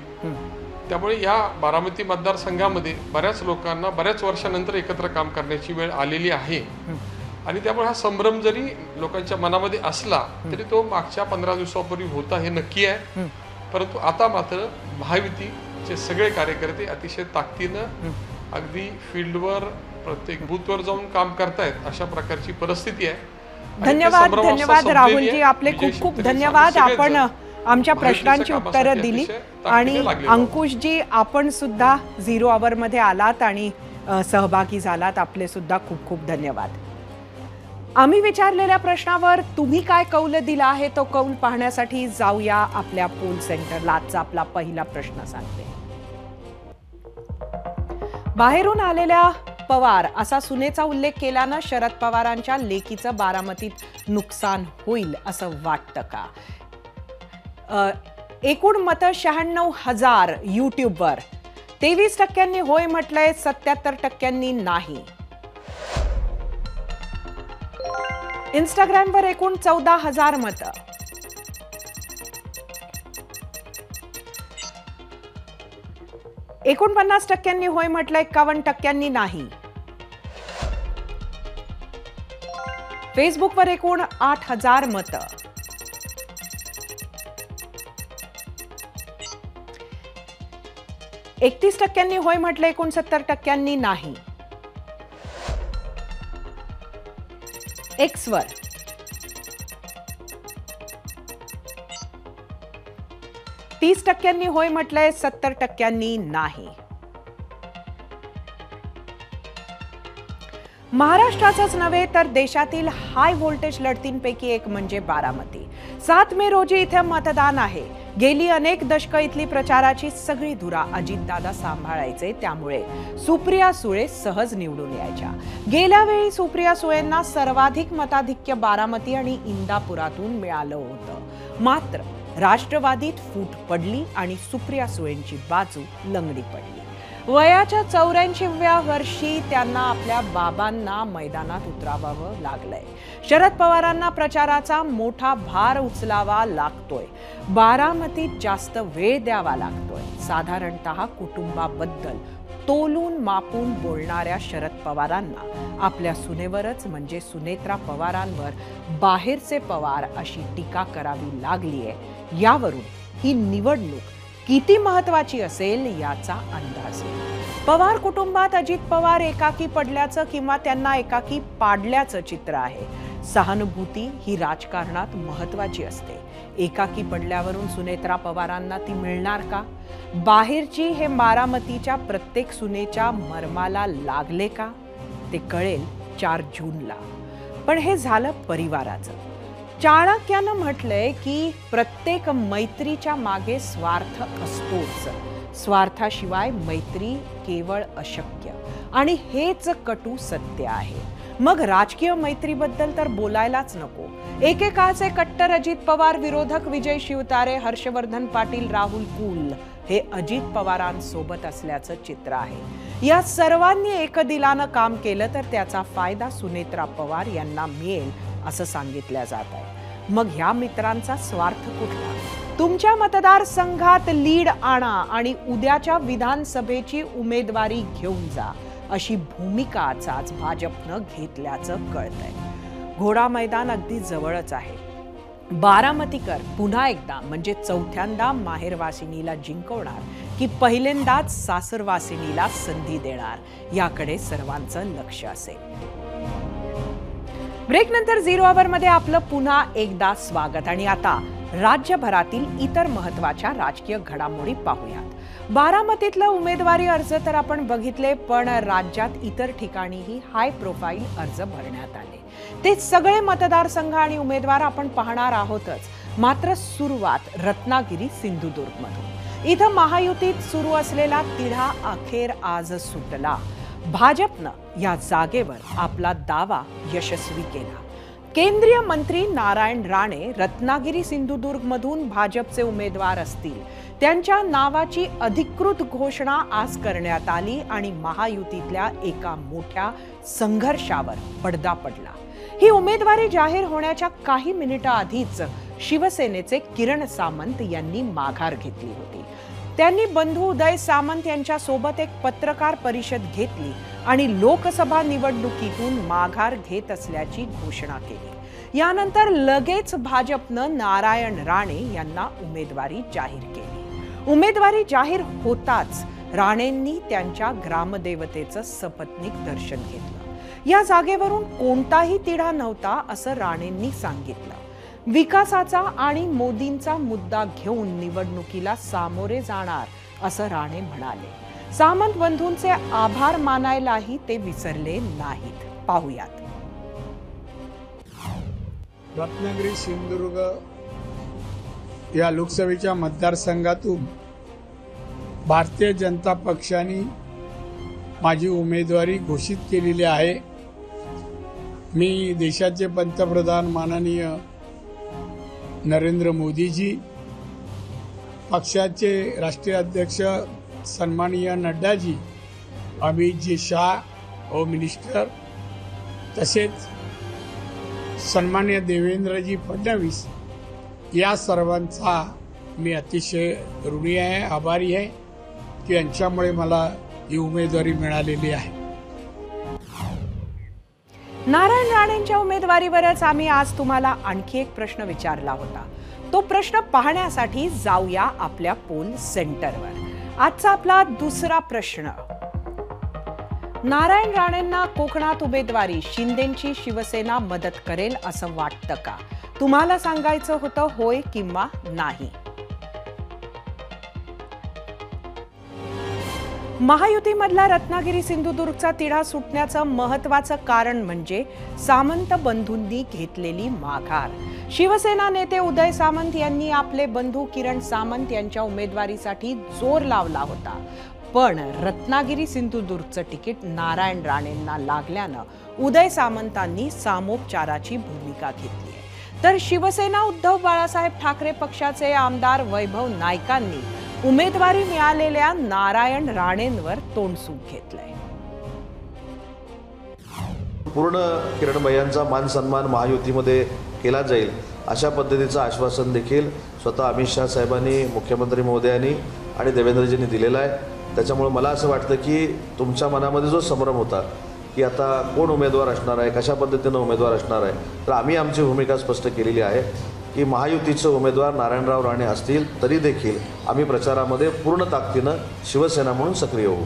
त्यामुळे या बारामती मतदारसंघामध्ये बऱ्याच लोकांना बऱ्याच वर्षानंतर एकत्र काम करण्याची वेळ आलेली आहे आणि त्यामुळे हा संभ्रम जरी लोकांच्या मनामध्ये असला तरी तो मागच्या 15 दिवसापूर्वी होता हे नक्की आहे. परंतु आता मात्र महायुतीचे सगळे कार्यकर्ते अतिशय ताकदीनं अगदी फील्डवर प्रत्येक बूथवर जाऊन काम करतायत अशा प्रकारची परिस्थिती आहे. धन्यवाद. धन्यवाद राहुलजी, आपले खूप खूप धन्यवाद. आपण आमच्या प्रश्नांची उत्तरं दिली आणि अंकुशजी, आपण सुद्धा 0 आवरमध्ये आलात आणि सहभागी झालात, आपले सुद्धा खूप खूप धन्यवाद. आम्ही विचारलेल्या प्रश्नावर तुम्ही काय कौल दिला आहे तो कौल पाहण्यासाठी जाऊया आपल्या पोल सेंटरला. आजचा आपला पहिला प्रश्न सांगते. बाहेरून आलेल्या पवार असा सुनेचा उल्लेख केल्यानं शरद पवारांच्या लेकीचं बारामतीत नुकसान होईल असं वाटतं का? एकूण मतं 96,000 यूट्यूबवर, 23% होय म्हटलंय, 77% नाही. इंस्टाग्रामवर एकूण 14,000 मतं. एकूण 50% होय म्हटलंय, 51% नाही. फेसबुकवर एकूण 8,000 मतं. %31 होय म्हटलं, 69% नाही. एक्सवर %30 होय म्हटलंय, 70% नाही. महाराष्ट्राचाच नव्हे तर देशातील हाय व्होल्टेज लढतींपैकी एक म्हणजे बारामती. 7 मे रोजी इथे मतदान आहे. गेली अनेक दशकं इथली प्रचाराची सगळी धुरा अजितदादा सांभाळायचे, त्यामुळे सुप्रिया सुळे सहज निवडून यायच्या. गेल्या वेळी सुप्रिया सुळेंना सर्वाधिक मताधिक्य बारामती आणि इंदापुरातून मिळालं होतं. मात्र राष्ट्रवादीत फूट पडली आणि सुप्रिया सुळेंची बाजू लंगडी पडली. वयाच्या 84व्या वर्षी त्यांना आपल्या बाबांना मैदानात उतरावावं लागलंय. शरद पवारांना प्रचाराचा मोठा भार उचलावा लागतोय. बारामतीत जास्त वेळ द्यावा लागतोय. साधारणतः कुटुंबाबद्दल तोलून मापून बोलणाऱ्या शरद पवारांना आपल्या सुनेवरच म्हणजे सुनेत्रा पवारांवर बाहेरचे पवार अशी टीका करावी लागलीये. यावरून ही निवडणूक किती महत्वाची असेल याचा अंदाज. पवार कुटुंबात अजित पवार एकाकी पडल्याचं किंवा त्यांना एकाकी पाडल्याचं चित्र आहे. सहानुभूती ही राजकारणात महत्वाची असते. एकाकी पडल्यावरून सुनेत्रा पवारांना ती मिळणार का? बाहेरची हे बारामतीच्या प्रत्येक सुनेच्या मर्माला लागले का? ते कळेल 4 जूनला. पण हे झालं परिवाराचं. चाणक्यानं म्हटलंय की प्रत्येक मैत्रीच्या मागे स्वार्थ असतोच, स्वार्थाशिवाय मैत्री केवळ अशक्य, आणि हेच कटू सत्य आहे. मग राजकीय मैत्रीबद्दल तर बोलायलाच नको. एकेकाळचे कट्टर अजित पवार विरोधक विजय शिवतारे, हर्षवर्धन पाटील, राहुल कुल हे अजित पवारांसोबत असल्याचं चित्र आहे. या सर्वांनी एकदिलानं काम केलं तर त्याचा फायदा सुनेत्रा पवार यांना मिळेल असं सांगितलं जात आहे. मग ह्या मित्रांचा स्वार्थ कुठला? तुमच्या मतदारसंघात लीड आणा आणि उद्याच्या विधानसभेची उमेदवारी घेऊन जा, अशी भूमिकाच भाजपनं घेतल्याचं कळतंय. घोडा मैदान अगदी जवळच आहे. बारामतीकर पुन्हा एकदा म्हणजे चौथ्यांदा माहेरवासिनीला जिंकवणार की पहिल्यांदाच सासरवासिनीला संधी देणार, याकडे सर्वांचं लक्ष असेल. ब्रेक नंतर 0 आवर आपलं पुन्हा एकदा स्वागत. आणि आता राज्यभरातील इतर महत्त्वाच्या राजकीय घडामोडी पाहूयात. बारामतीतला उमेदवारी अर्ज तर आपण बघितले, पण राज्यात इतर ठिकाणीही हाय प्रोफाईल अर्ज भरण्यात आले. ते सगळे मतदारसंघ आणि उमेदवार आपण पाहणार आहोतच. मात्र सुरुवात रत्नागिरी सिंधुदुर्गमधून. इथं महायुतीत सुरू असलेला तिढा अखेर आज सुटला. भाजपनं या जागेवर आपला दावा यशस्वी केला. केंद्रीय मंत्री नारायण राणे रत्नागिरी सिंधुदुर्गमधून भाजपचे उमेदवार असतील. त्यांच्या नावाची अधिकृत घोषणा आज करण्यात आली आणि महायुतीतल्या एका मोठ्या संघर्षावर पडदा पडला. ही उमेदवारी जाहीर होण्याच्या काही मिनिटं आधीच शिवसेनेचे किरण सामंत यांनी माघार घेतली होती. त्यांनी बंधू उदय सामंत यांच्या सोबत एक पत्रकार परिषद घेतली आणि लोकसभा निवडणुकीतून माघार घेत असल्याची घोषणा केली. यानंतर लगेच भाजपनं नारायण राणे यांना उमेदवारी जाहीर केली. उमेदवारी जाहीर होताच राणेंनी त्यांच्या ग्रामदेवतेचं सपत्नीक दर्शन घेतलं. या जागेवरून कोणताही तिढा नव्हता असं राणेंनी सांगितलं. विकासाचा आणि मोदींचा मुद्दा घेऊन निवडणुकीला सामोरे जाणार असं राणे म्हणाले. सामंत बंधूंचे आभार मानायलाही ते विसरले नाहीत. पाहूयात. रत्नागिरी सिंधुदुर्ग या लोकसभेच्या मतदारसंघातून भारतीय जनता पक्षाने माझी उमेदवारी घोषित केलेली आहे. मी देशाचे पंतप्रधान माननीय नरेंद्र मोदीजी, पक्षाचे राष्ट्रीय अध्यक्ष सन्माननीय नड्डाजी, अमितजी शाह, होम मिनिस्टर, तसेच सन्माननीय देवेंद्रजी फडणवीस या सर्वांचा मी अतिशय ऋणी आहे, आभारी आहे की यांच्यामुळे मला ही उमेदवारी मिळालेली आहे. नारायण राणेंच्या उमेदवारीवरच आम्ही आज तुम्हाला आणखी एक प्रश्न विचारला होता. तो प्रश्न पाहण्यासाठी जाऊया आपल्या पोल सेंटरवर. आजचा आपला दुसरा प्रश्न. नारायण राणेंना कोकणात उमेदवारी, शिंदेंची शिवसेना मदत करेल असं वाटतं का? तुम्हाला सांगायचं होतं होय किंवा नाही. महायुतीमधला रत्नागिरी सिंधुदुर्गचा तिढा सुटण्याचं महत्त्वाचं कारण म्हणजे सामंत बंधूंनी घेतलेली माघार. शिवसेना नेते उदय सामंत यांनी आपले बंधू किरण सामंत यांच्या उमेदवारीसाठी जोर लावला होता. पण रत्नागिरी सिंधुदुर्गचं तिकीट नारायण राणेंना लागल्यानं उदय सामंतांनी सामोपचाराची भूमिका घेतली आहे. तर शिवसेना उद्धव बाळासाहेब ठाकरे पक्षाचे आमदार वैभव नाईकांनी उमेदवारी मिळालेल्या नारायण राणेंवर तोंडसूक घेतलंय. पूर्ण किरणभैयांचा मान सन्मान महायुतीमध्ये केला जाईल अशा पद्धतीचं आश्वासन देखील स्वतः अमित शाह साहेबांनी, मुख्यमंत्री महोदयांनी आणि देवेंद्रजींनी दिलेलं आहे. त्याच्यामुळे मला असं वाटतं की तुमच्या मनामध्ये जो संभ्रम होता की आता कोण उमेदवार असणार आहे, कशा पद्धतीनं उमेदवार असणार आहे, तर आम्ही आमची भूमिका स्पष्ट केलेली आहे की महायुतीचे उमेदवार नारायणराव राणे असतील तरी देखील आम्ही प्रचारामध्ये पूर्ण ताकदीनं शिवसेना म्हणून सक्रिय होऊ.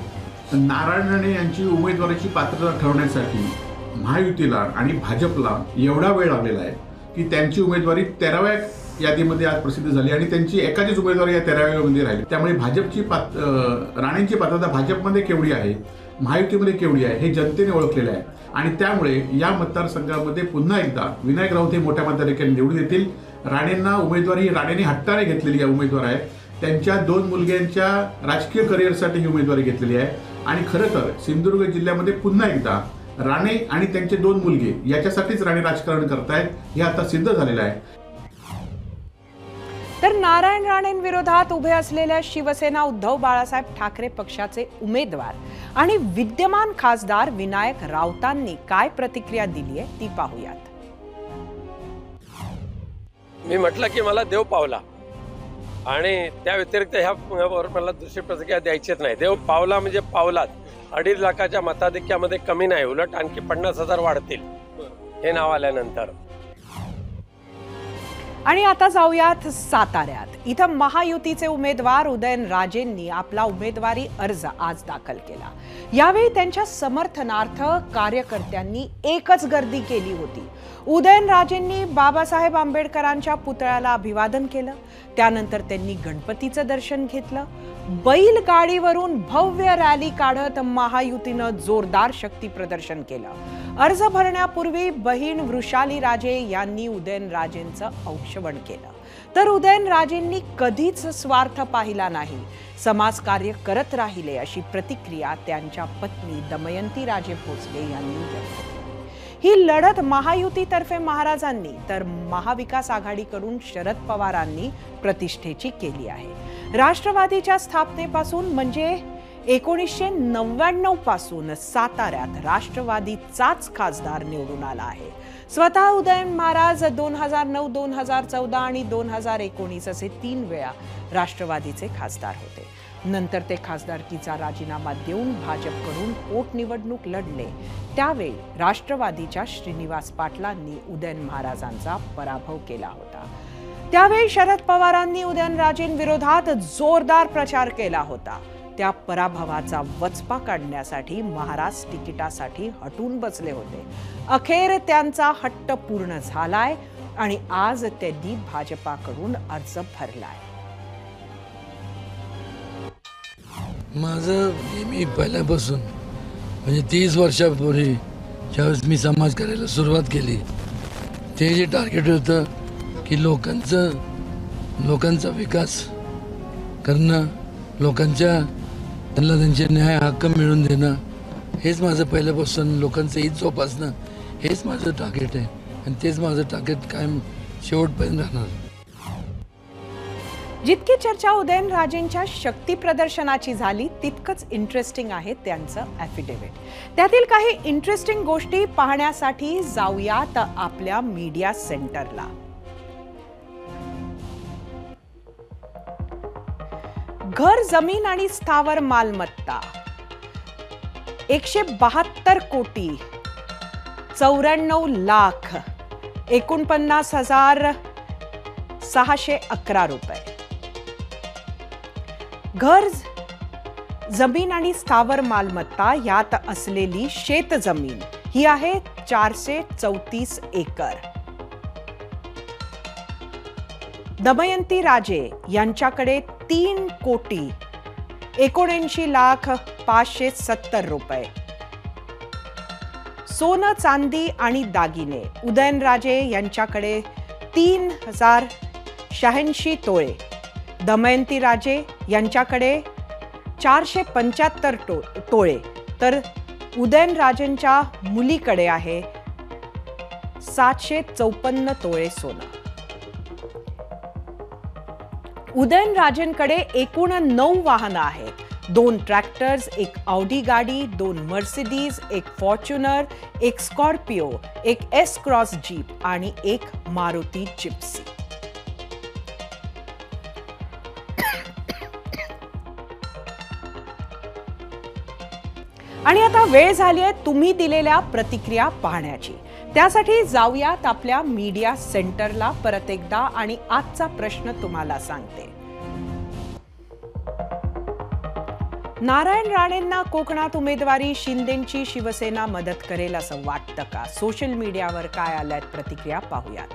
नारायण राणे यांची उमेदवारीची पात्रता ठरवण्यासाठी महायुतीला आणि भाजपला एवढा वेळ लागलेला आहे की त्यांची उमेदवारी 13व्या यादीमध्ये आज प्रसिद्ध झाली आणि त्यांची एकाचीच उमेदवारी या 13व्यामध्ये राहिली. त्यामुळे भाजपची राणेंची पात्रता भाजपमध्ये केवढी आहे, महायुतीमध्ये केवढी आहे हे जनतेने ओळखलेलं आहे. आणि त्यामुळे या मतदारसंघामध्ये पुन्हा एकदा विनायक राऊत हे मोठ्या मताधिक्याने निवडून येतील. राणेंना उमेदवारी राणेंनी हट्टाने घेतलेली उमेदवार आहे. त्यांच्या 2 मुलग्यांच्या राजकीय करिअरसाठी ही उमेदवारी घेतलेली आहे. आणि खरं तर सिंधुदुर्ग जिल्ह्यामध्ये पुन्हा एकदा राणे आणि त्यांचे 2 मुलगे याच्यासाठीच राणे राजकारण करतायत हे आता सिद्ध झालेलं आहे. तर नारायण राणेंविरोधात उभे असलेल्या शिवसेना उद्धव बाळासाहेब ठाकरे पक्षाचे उमेदवार आणि विद्यमान खासदार विनायक राऊतांनी काय प्रतिक्रिया दिली आहे ती पाहूयात. मी म्हटलं की मला देव पावला आणि त्या व्यतिरिक्त ह्यावर मला दुसरी प्रतिक्रिया द्यायचीच नाही. देव पावला म्हणजे पावलाच. 2.5 लाखाच्या मताधिक्यामध्ये कमी नाही, उलट आणखी 50,000 वाढतील हे नाव आल्यानंतर. आणि आता जाऊयात साताऱ्यात. इथं महायुतीचे उमेदवार उदयनराजेंनी आपला उमेदवारी अर्ज आज दाखल केला. यावेळी त्यांच्या समर्थनार्थ कार्यकर्त्यांनी एकच गर्दी केली होती. उदयनराजेंनी बाबासाहेब आंबेडकरांच्या पुतळ्याला अभिवादन केलं. त्यानंतर त्यांनी गणपतीचं दर्शन घेतलं. बैलगाडीवरून भव्य रॅली काढत महायुतीनं जोरदार शक्ती प्रदर्शन केलं. अर्ज भरण्यापूर्वी बहीण वृषाली राजे यांनी उदयनराजेंचं औक्षवण केलं. तर उदयनराजेंनी कधीच स्वार्थ पाहिला नाही, समाजकार्य करत राहिले अशी प्रतिक्रिया त्यांच्या पत्नी दमयंती राजे भोसले यांनी व्यक्त केली. ही लढत महायुतीतर्फे महाराजांनी तर महाविकास आघाडीकडून शरद पवारांनी प्रतिष्ठेची केली आहे. राष्ट्रवादीच्या स्थापनेपासून म्हणजे 1999 पासून साताऱ्यात राष्ट्रवादीचाच खासदार निवडून आला आहे. स्वतः उदयन महाराज 2009, 2014 आणि 2019 असे 3 वेळा राष्ट्रवादीचे खासदार होते. नंतर ते खासदारकीचा राजीनामा देऊन भाजपकडून पोटनिवडणूक लढले. त्यावेळी राष्ट्रवादीच्या श्रीनिवास पाटलांनी उदयन महाराजांचा पराभव केला होता. त्यावेळी शरद पवारांनी उदयनराजेंविरोधात जोरदार प्रचार केला होता. त्या पराभवाचा वचपा काढण्यासाठी महाराज तिकिटासाठी हटून बसले होते. अखेर त्यांचा हट्ट पूर्ण झालाय आणि आज त्यांनी भाजपाकडून अर्ज भरलाय. माझं नेहमी पहिल्यापासून म्हणजे 30 वर्षापूर्वी ज्यावेळेस मी समाज करायला सुरुवात केली ते जे टार्गेट होतं की लोकांचा विकास करणं, त्यांना त्यांचे न्याय हक्क मिळवून देणं, हेच माझं पहिल्यापासून लोकांचं हित जोपासणं हेच माझं टार्गेट आहे आणि तेच माझं टार्गेट कायम शेवटपर्यंत राहणार. जितकी चर्चा उदयनराजेंच्या शक्ती प्रदर्शनाची झाली तितकंच इंटरेस्टिंग आहे त्यांचं ॲफिडेव्हिट. त्यातील काही इंटरेस्टिंग गोष्टी पाहण्यासाठी जाऊयात आपल्या मीडिया सेंटरला. घर, जमीन आणि स्थावर मालमत्ता 172 कोटी 94 लाख 49,611 रुपये. घर, जमीन आणि स्थावर मालमत्ता यात असलेली शेतजमीन ही आहे 434 एकर. दमयंती राजे यांच्याकडे 3 कोटी 79 लाख 570 रुपये. सोनं, चांदी आणि दागिने उदयनराजे यांच्याकडे 3086 तोळे. दमयंती राजे यांच्याकडे 475 तोळे तर उदयनराजेंच्या मुलीकडे आहे 754 तोळे सोनं. उदयनराजेंकडे एकूण 9 वाहनं आहेत. 2 ट्रॅक्टर्स, 1 ऑडी गाडी, 2 Mercedes, 1 Fortuner, 1 Scorpio, 1 S cross jeep आणि 1 मारुती जिप्सी. आणि आता वेळ झाली आहे तुम्ही दिलेल्या प्रतिक्रिया पाहण्याची. त्यासाठी जाऊयात आपल्या मीडिया सेंटरला परत एकदा आणि आजचा प्रश्न तुम्हाला सांगते. नारायण राणेंना कोकणात उमेदवारी, शिंदेंची शिवसेना मदत करेल असं वाटतं का? सोशल मीडियावर काय आल्यात प्रतिक्रिया पाहूयात.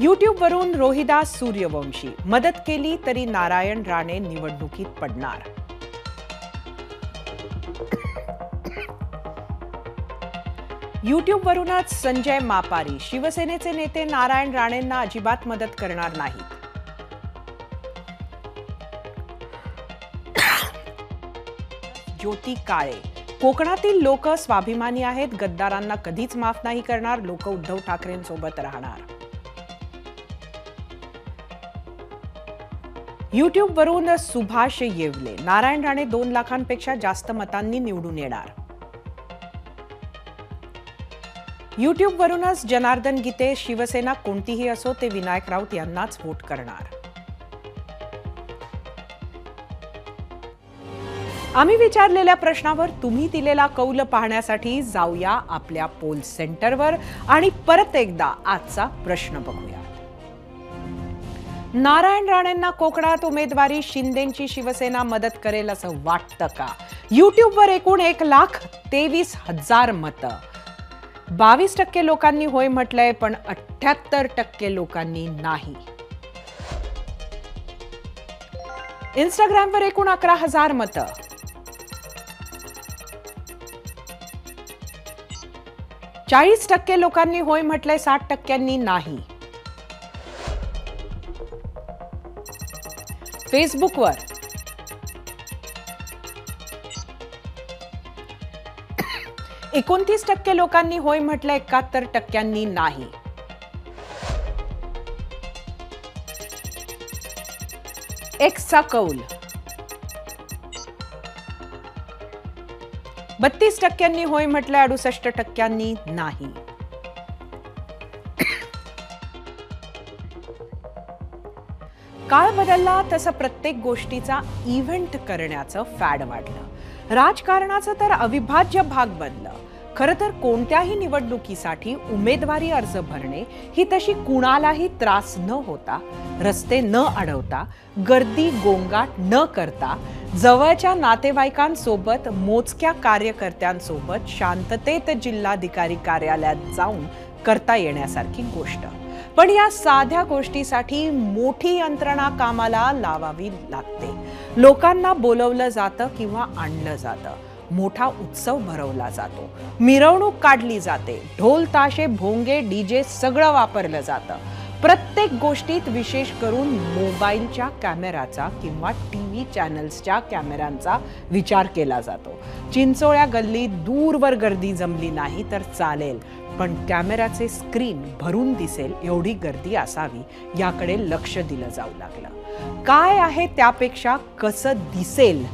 यूट्यूबवरून रोहिदास सूर्यवंशी, मदत केली तरी नारायण राणे निवडणुकीत पडणार. यूट्यूबवरूनच संजय मापारी, शिवसेनेचे नेते नारायण राणेंना अजिबात मदत करणार नाहीत. ज्योती काळे, कोकणातील लोक स्वाभिमानी आहेत, गद्दारांना कधीच माफ नाही करणार, लोक उद्धव ठाकरेंसोबत राहणार. यूट्यूबवरून सुभाष येवले, नारायण राणे 2 लाखांपेक्षा जास्त मतांनी निवडून येणार. यूट्यूबवरूनच जनार्दन गीते, शिवसेना कोणतीही असो ते विनायक राऊत यांनाच वोट करणार. आम्ही विचारलेल्या प्रश्नावर तुम्ही दिलेला कौल पाहण्यासाठी जाऊया आपल्या पोल सेंटरवर आणि परत एकदा आजचा प्रश्न बघूया. नारायण राणेंना कोकणात उमेदवारी, शिंदेंची शिवसेना मदत करेल असं वाटतं का? यूट्यूबवर एकूण 1,23,000 मतं. 22% लोकांनी होय म्हटलंय, पण 78% लोकांनी नाही. इंस्टाग्रामवर एकूण 11,000 मतं. 40% लोकांनी होय म्हटलंय, 60% नाही. फेसबुकवर 29% लोकांनी होय म्हटलंय, 71% नाही. एक्सचा कौल 32% होय म्हटलंय, 68% नाही. काळ बदलला तसं प्रत्येक गोष्टीचा इव्हेंट करण्याचं फॅड वाढलं. राजकारणाचं तर अविभाज्य भाग बनलं. खरं तर कोणत्याही निवडणुकीसाठी उमेदवारी अर्ज भरणे ही तशी कुणालाही त्रास न होता, रस्ते न अडवता, गर्दी गोंगाट न करता, जवळच्या नातेवाईकांसोबत, मोजक्या कार्यकर्त्यांसोबत शांततेत जिल्हाधिकारी कार्यालयात जाऊन करता येण्यासारखी गोष्ट. पण या साध्या गोष्टीसाठी मोठी यंत्रणा कामाला लावावी लागते. लोकांना बोलवलं जातं किंवा आणलं जातं. मोठा उत्सव भरवला जातो. मिरवणूक काढली जाते. ढोल ताशे भोंगे डीजे सगळं वापरलं जातं. प्रत्येक गोष्टीत विशेष करून मोबाईलच्या कॅमेराचा किंवा टीव्ही चॅनल्सच्या कॅमेऱ्यांचा विचार केला जातो. चिंचोळ्या गल्लीत दूरवर गर्दी जमली नाही तर चालेल, पण कॅमेराचे स्क्रीन भरून दिसेल एवढी गर्दी असावी याकडे लक्ष दिलं जाऊ लागलं. काय आहे त्यापेक्षा कसं दिसेल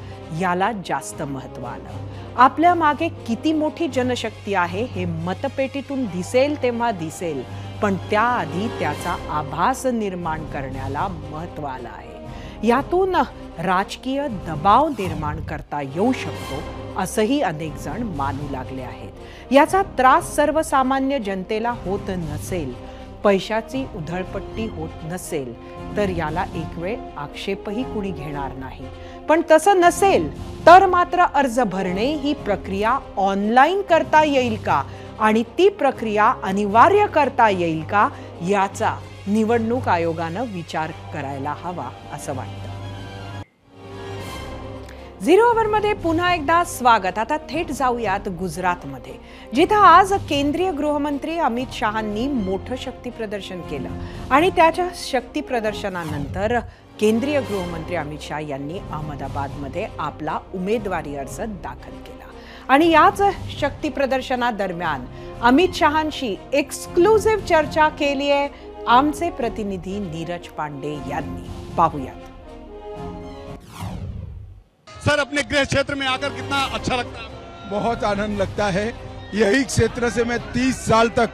याला जास्त महत्त्व आलं. आपल्या मागे किती मोठी जनशक्ती आहे हे मतपेटीतून दिसेल तेव्हा दिसेल, पण त्याआधी त्याचा आभास निर्माण करण्याला महत्त्व आलं आहे. यातून राजकीय दबाव निर्माण करता येऊ शकतो असंही अनेक जण मानू लागले आहेत. याचा त्रास सर्वसामान्य जनतेला होत नसेल, पैशाची उधळपट्टी होत नसेल तर याला एक वेळ आक्षेपही कुणी घेणार नाही. पण तसं नसेल तर मात्र अर्ज भरणे ही प्रक्रिया ऑनलाईन करता येईल का आणि ती प्रक्रिया अनिवार्य करता येईल का याचा निवडणूक आयोगानं विचार करायला हवा असं वाटतं. झिरो अवरमध्ये पुन्हा एकदा स्वागत. आता थेट जाऊयात गुजरातमध्ये, जिथं आज केंद्रीय गृहमंत्री अमित शहांनी मोठं शक्ती प्रदर्शन केलं आणि त्याच्या शक्ती प्रदर्शनानंतर केंद्रीय गृहमंत्री अमित शहा यांनी अहमदाबादमध्ये आपला उमेदवारी अर्ज दाखल केला. आणि याच शक्ती प्रदर्शनादरम्यान अमित शहांशी एक्सक्लुझिव्ह चर्चा केली आहे आमचे प्रतिनिधी नीरज पांडे यांनी. पाहूयात. सर, अपने गृह क्षेत्र में आकर कितना अच्छा लगता है? बहुत आनंद लगता है. यही क्षेत्र से मैं 30 साल तक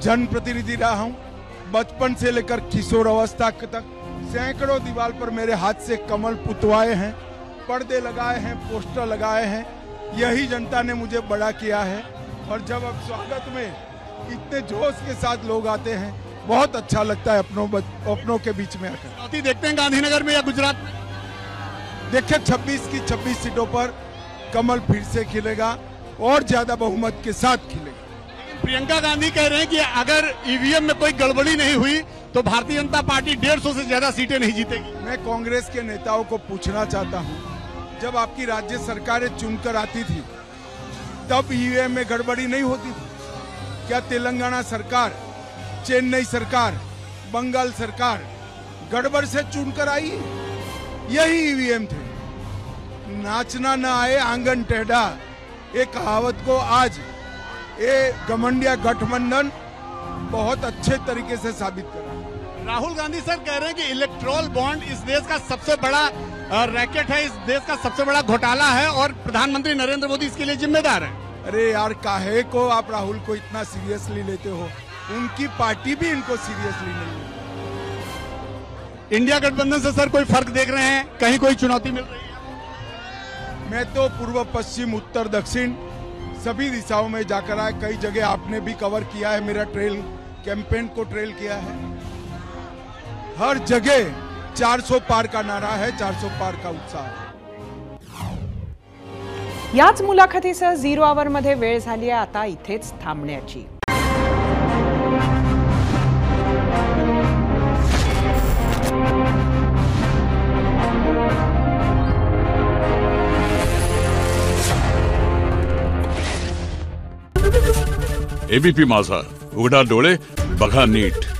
जनप्रतिनिधि रहा हूं. बचपन से लेकर किशोर अवस्था तक सैकड़ों दीवार पर मेरे हाथ से कमल पुतवाए हैं, पर्दे लगाए हैं, पोस्टर लगाए हैं. यही जनता ने मुझे बड़ा किया है. और जब अब स्वागत में इतने जोश के साथ लोग आते हैं, बहुत अच्छा लगता है अपनों के बीच में आकर. देखते हैं गांधीनगर में या गुजरात में, देखिए 26 की 26 सीटों पर कमल फिर से खिलेगा और ज्यादा बहुमत के साथ खिलेगा. प्रियंका गांधी कह रहे हैं कि अगर ईवीएम में कोई गड़बड़ी नहीं हुई तो भारतीय जनता पार्टी 150 से ज्यादा सीटें नहीं जीतेगी। मैं कांग्रेस के नेताओं को पूछना चाहता हूं, जब आपकी राज्य सरकारें चुनकर आती थी तब ईवीएम में गड़बड़ी नहीं होती थी? क्या तेलंगाना सरकार, चेन्नई सरकार, बंगाल सरकार गड़बड़ से चुनकर आई? यही ईवीएम थे। नाचना न आए आंगन टेढ़ा, ये कहावत को आज ये घमंडिया गठबंधन बहुत अच्छे तरीके से साबित कर रहा है। राहुल गांधी सर कह रहे हैं कि इलेक्ट्रोल बॉन्ड इस देश का सबसे बड़ा रैकेट है, इस देश का सबसे बड़ा घोटाला है और प्रधानमंत्री नरेंद्र मोदी इसके लिए जिम्मेदार है। अरे यार, काहे को आप राहुल को इतना सीरियसली लेते हो? उनकी पार्टी भी इनको सीरियसली नहीं लेती। इंडिया गठबंधन से सर कोई फर्क देख रहे हैं? कहीं कोई चुनौती मिल रही है? मैं तो पूर्व, पश्चिम, उत्तर, दक्षिण सभी दिशाओं में जाकर आया। कई जगह आपने भी कवर किया है, मेरा ट्रेल कैंपेन को ट्रेल किया है। हर जगह 400 पार का नारा है, 400 पार का उत्साह है। याच मुलाखतीसह 0 आवर मध्ये वेळ झाली आहे आता इथेच थांबण्याची। एबीपी माझा, उघडा डोळे बघा नीट।